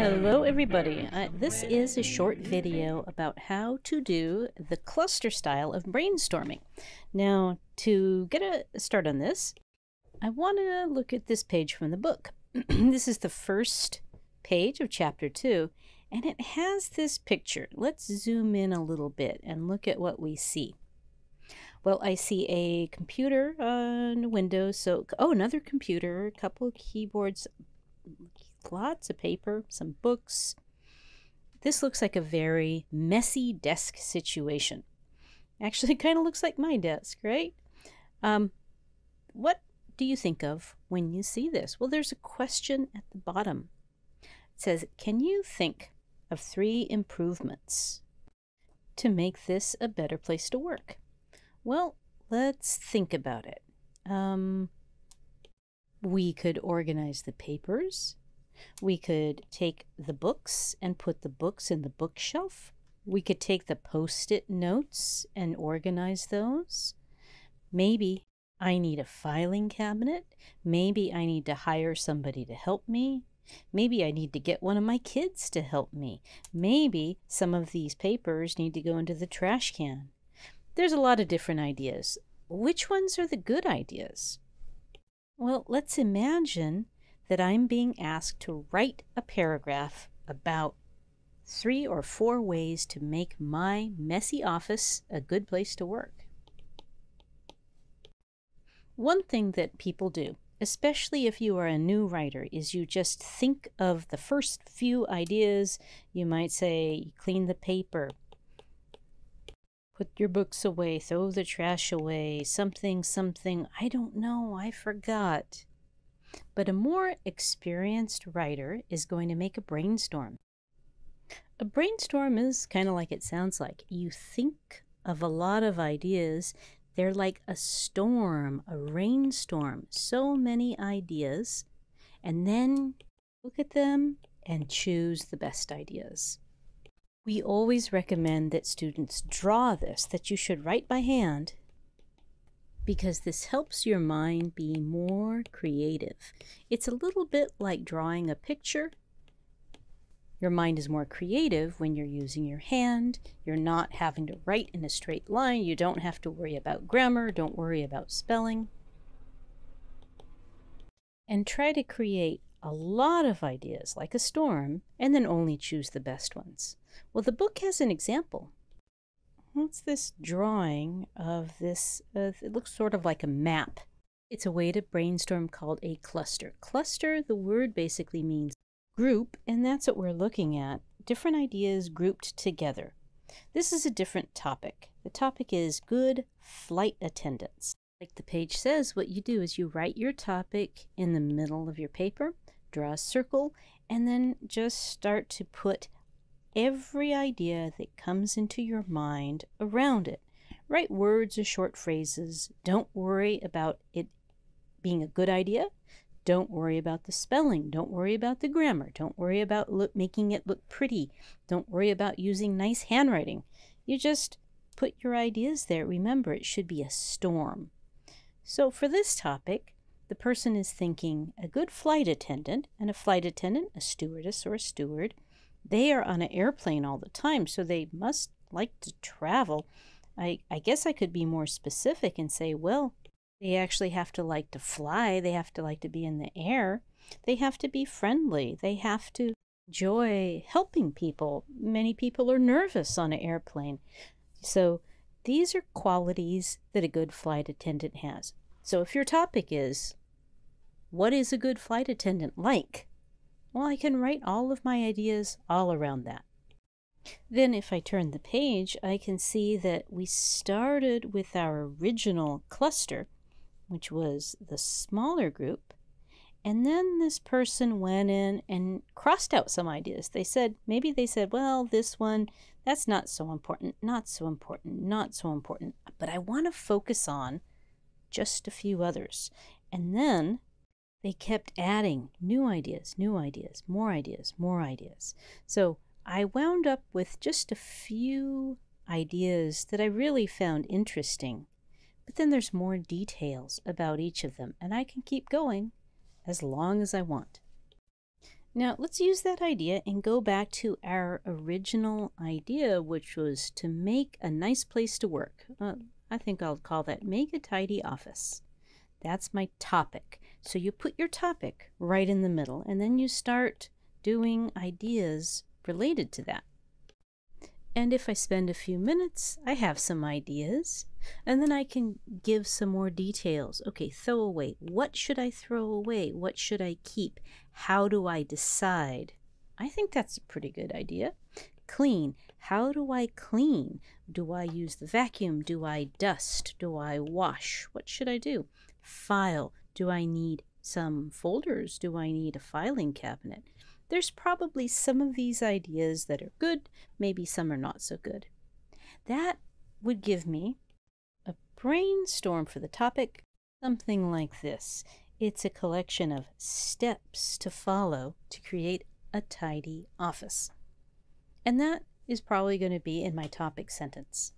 Hello everybody, this is a short video about how to do the cluster style of brainstorming. Now, to get a start on this, I want to look at this page from the book. This is the first page of chapter 2, and it has this picture. Let's zoom in a little bit and look at what we see. Well, I see a computer on Windows, another computer, a couple of keyboards, lots of paper, some books. This looks like a very messy desk situation. Actually, it kind of looks like my desk, right? What do you think of when you see this? Well, there's a question at the bottom. It says, can you think of 3 improvements to make this a better place to work? Well, let's think about it. We could organize the papers. We could take the books and put the books in the bookshelf. We could take the post-it notes and organize those. Maybe I need a filing cabinet. Maybe I need to hire somebody to help me. Maybe I need to get one of my kids to help me. Maybe some of these papers need to go into the trash can. There's a lot of different ideas. Which ones are the good ideas? Well, let's imagine that I'm being asked to write a paragraph about 3 or 4 ways to make my messy office a good place to work. One thing that people do, especially if you are a new writer, is you just think of the first few ideas. You might say, clean the paper, put your books away, throw the trash away, something, I don't know, I forgot. But a more experienced writer is going to make a brainstorm. A brainstorm is kind of like it sounds like. You think of a lot of ideas. They're like a storm, a rainstorm, so many ideas, and then look at them and choose the best ideas. We always recommend that students draw this, that you should write by hand, because this helps your mind be more creative. It's a little bit like drawing a picture. Your mind is more creative when you're using your hand. You're not having to write in a straight line. You don't have to worry about grammar. Don't worry about spelling. And try to create a lot of ideas like a storm, and then only choose the best ones. Well, the book has an example. What's this drawing of this? It looks sort of like a map. It's a way to brainstorm called a cluster. Cluster, the word basically means group, and that's what we're looking at. Different ideas grouped together. This is a different topic. The topic is good flight attendants. Like the page says, what you do is you write your topic in the middle of your paper, draw a circle, and then just start to put every idea that comes into your mind around it. Write words or short phrases. Don't worry about it being a good idea. Don't worry about the spelling. Don't worry about the grammar. Don't worry about making it look pretty. Don't worry about using nice handwriting. You just put your ideas there. Remember, it should be a storm. So for this topic, the person is thinking a good flight attendant, and a flight attendant, a stewardess or a steward, they are on an airplane all the time, so they must like to travel. I guess I could be more specific and say, well, they actually have to like to fly. They have to like to be in the air. They have to be friendly. They have to enjoy helping people. Many people are nervous on an airplane. So these are qualities that a good flight attendant has. So if your topic is, what is a good flight attendant like? Well, I can write all of my ideas all around that. Then if I turn the page, I can see that we started with our original cluster, which was the smaller group, and then this person went in and crossed out some ideas. Maybe they said, well, this one, that's not so important, not so important, not so important, but I want to focus on just a few others. And then they kept adding new ideas, more ideas, more ideas. So I wound up with just a few ideas that I really found interesting. But then there's more details about each of them, and I can keep going as long as I want. Now let's use that idea and go back to our original idea, which was to make a nice place to work. I think I'll call that make a tidy office. That's my topic. So you put your topic right in the middle, and then you start doing ideas related to that. And if I spend a few minutes, I have some ideas, and then I can give some more details. Okay, throw away. What should I throw away? What should I keep? How do I decide? I think that's a pretty good idea. Clean. How do I clean? Do I use the vacuum? Do I dust? Do I wash? What should I do? File. Do I need some folders? Do I need a filing cabinet? There's probably some of these ideas that are good, maybe some are not so good. That would give me a brainstorm for the topic, something like this. It's a collection of steps to follow to create a tidy office. And that is probably going to be in my topic sentence.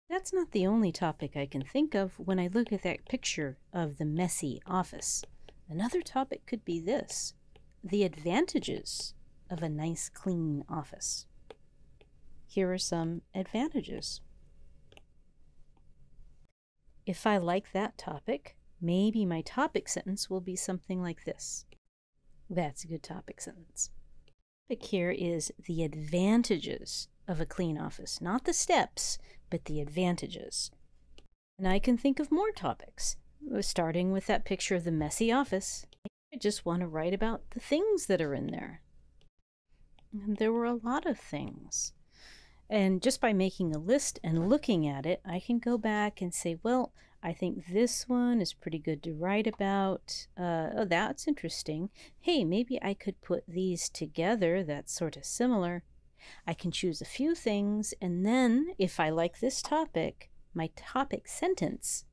That's not the only topic I can think of when I look at that picture of the messy office. Another topic could be this: the advantages of a nice, clean office. Here are some advantages. If I like that topic, maybe my topic sentence will be something like this. That's a good topic sentence. The topic here is the advantages of a clean office, not the steps, but the advantages. And I can think of more topics, starting with that picture of the messy office. I just want to write about the things that are in there. And there were a lot of things. And just by making a list and looking at it, I can go back and say, well, I think this one is pretty good to write about. Oh, that's interesting. Hey, maybe I could put these together. That's sort of similar. I can choose a few things, and then if I like this topic, my topic sentence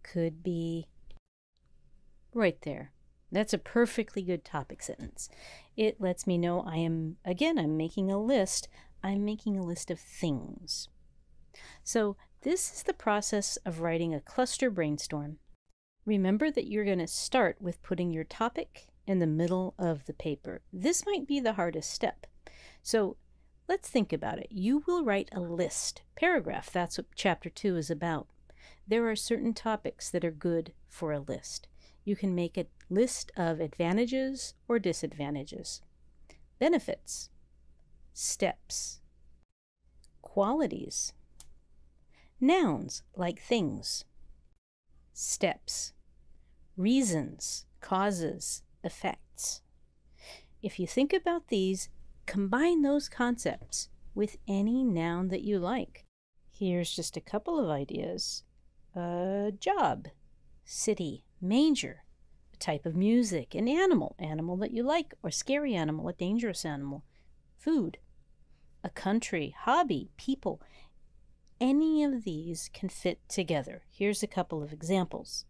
could be right there. That's a perfectly good topic sentence. It lets me know I'm making a list. I'm making a list of things. So this is the process of writing a cluster brainstorm. Remember that you're going to start with putting your topic in the middle of the paper. This might be the hardest step. So let's think about it. You will write a list, paragraph. That's what chapter 2 is about. There are certain topics that are good for a list. You can make a list of advantages or disadvantages, benefits, steps, qualities, nouns like things, steps, reasons, causes, effects. If you think about these, combine those concepts with any noun that you like. Here's just a couple of ideas. Job, city, manger, a type of music, an animal that you like, or scary animal, a dangerous animal, food, a country, hobby, people. Any of these can fit together. Here's a couple of examples.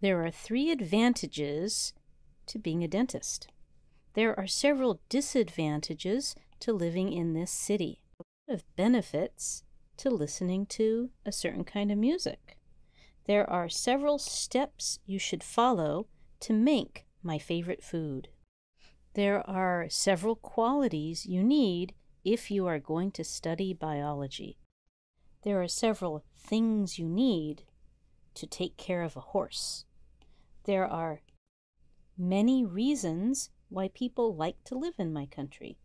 There are 3 advantages to being a dentist. There are several disadvantages to living in this city. A lot of benefits to listening to a certain kind of music. There are several steps you should follow to make my favorite food. There are several qualities you need if you are going to study biology. There are several things you need to take care of a horse. There are many reasons why people like to live in my country.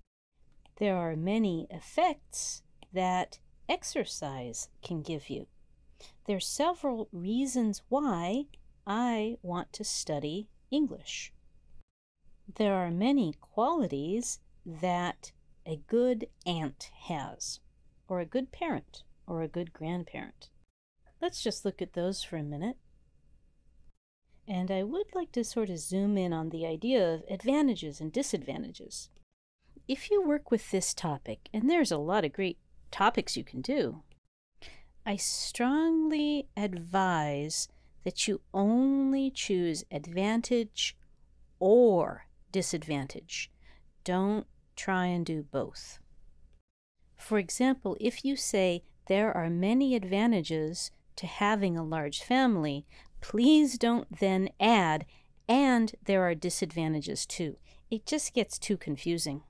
There are many effects that exercise can give you. There are several reasons why I want to study English. There are many qualities that a good aunt has, or a good parent, or a good grandparent. Let's just look at those for a minute. And I would like to sort of zoom in on the idea of advantages and disadvantages. If you work with this topic, and there's a lot of great topics you can do, I strongly advise that you only choose advantage or disadvantage. Don't try and do both. For example, if you say there are many advantages to having a large family, please don't then add, and there are disadvantages too. it just gets too confusing.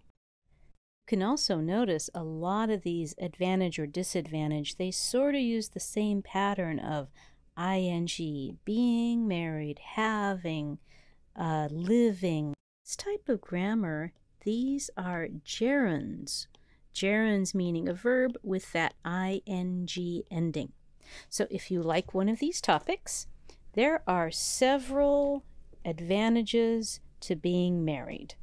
You can also notice a lot of these advantage or disadvantage, they sort of use the same pattern of ing, being, married, having, living. This type of grammar, these are gerunds. Gerunds meaning a verb with that ing ending. So if you like one of these topics, there are several advantages to being married.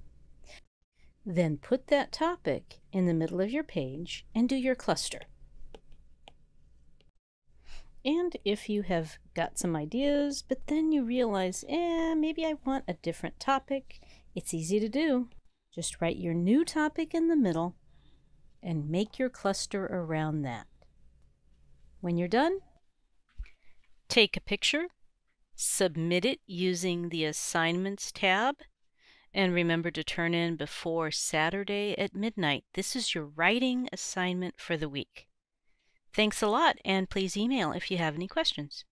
Then put that topic in the middle of your page and do your cluster. And if you have got some ideas, but then you realize, maybe I want a different topic, it's easy to do. Just write your new topic in the middle and make your cluster around that. When you're done, take a picture, submit it using the Assignments tab, and remember to turn in before Saturday at midnight. This is your writing assignment for the week. Thanks a lot, and please email if you have any questions.